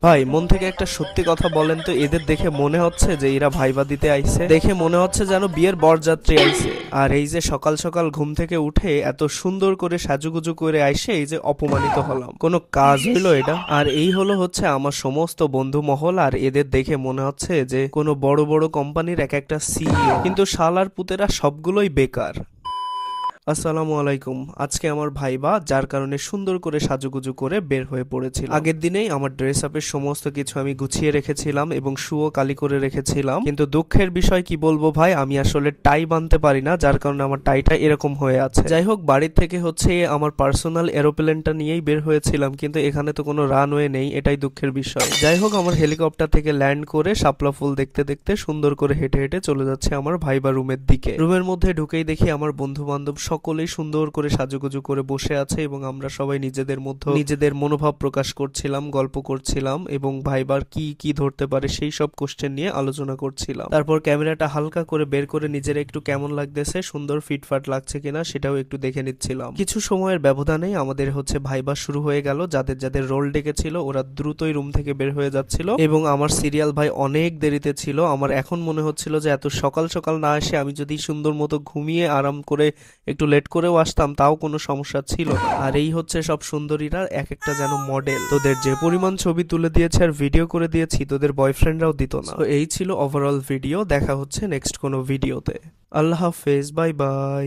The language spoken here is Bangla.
ভাই মন থেকে একটা সত্যি কথা বলেন তো, এদের দেখে মনে হচ্ছে যে এরা ভাইবা দিতে আইছে? দেখে মনে হচ্ছে যেন বিয়ের বরযাত্রী আইছে। আর এই যে সকাল সকাল ঘুম থেকে উঠে এত সুন্দর করে সাজুগুজু করে আইসে এই যে অপমানিত হলাম, কোনো কাজ হইলো এটা? আর এই হচ্ছে আমার সমস্ত বন্ধু মহল, আর এদের দেখে মনে হচ্ছে যে কোনো বড় বড় কোম্পানির এক একটা সিইও, কিন্তু শালার পুতেরা সবগুলোই বেকার। আসসালামু আলাইকুম। আজকে আমার ভাইবা, যার কারণে সুন্দর করে সাজুগুজু করে বের হয়ে পড়েছিল। আগের দিনেই আমার ড্রেস আপের সমস্ত কিছু আমি গুছিয়ে রেখেছিলাম এবং শুও কালি করে রেখেছিলাম, কিন্তু দুঃখের বিষয় কি বলবো ভাই, আমি আসলে টাই বানতে পারি না, যার কারণে আমার টাইটা এরকম হয়ে আছে। যাই হোক, বাড়ির থেকে আমার পার্সোনাল এরোপ্লেনটা নিয়েই বের হয়েছিলাম, কিন্তু এখানে তো কোনো রানওয়ে নেই, এটাই দুঃখের বিষয়। যাই হোক, আমার হেলিকপ্টার থেকে ল্যান্ড করে শাপলা ফুল দেখতে দেখতে সুন্দর করে হেঁটে হেঁটে চলে যাচ্ছে আমার ভাইবা রুমের দিকে। রুমের মধ্যে ঢুকেই দেখি আমার বন্ধু বান্ধব সকলেই সুন্দর করে সাজুগুজু করে বসে আছে এবং আমরা সবাই নিজেদের মধ্যে নিজেদের মনোভাব প্রকাশ করছিলাম, গল্প করছিলাম এবং ভাইবার কি কি ধরতে পারে সেই সব কোশ্চেন নিয়ে আলোচনা করছিলাম। তারপর ক্যামেরাটা হালকা করে বের করে নিজের একটু কেমন লাগতেছে, সুন্দর ফিটফাট লাগছে কিনা সেটাও একটু দেখে নিচ্ছিলাম। কিছু সময়ের ব্যবধানে আমাদের ভাইবা শুরু হয়ে গেল। যাদের যাদের রোল ডেকেছিল ওরা দ্রুতই রুম থেকে বের হয়ে যাচ্ছিল এবং আমার সিরিয়াল ভাই অনেক দেরিতে ছিল। আমার এখন মনে হচ্ছিল যে এত সকাল সকাল না এসে আমি যদি সুন্দর মতো ঘুমিয়ে আরাম করে একটু লেট করেও আসতাম তাও কোনো সমস্যা ছিল না। আর এই সব সুন্দরীরা এক একটা যেন মডেল, তোদের যে পরিমাণ ছবি তুলে দিয়েছে আর ভিডিও করে দিয়েছি তোদের বয়ফ্রেন্ডরাও দিত না। তো এই ছিল ওভারঅল ভিডিও। দেখা হচ্ছে নেক্সট কোনো ভিডিওতে। আল্লাহ হাফেজ, বাই বাই।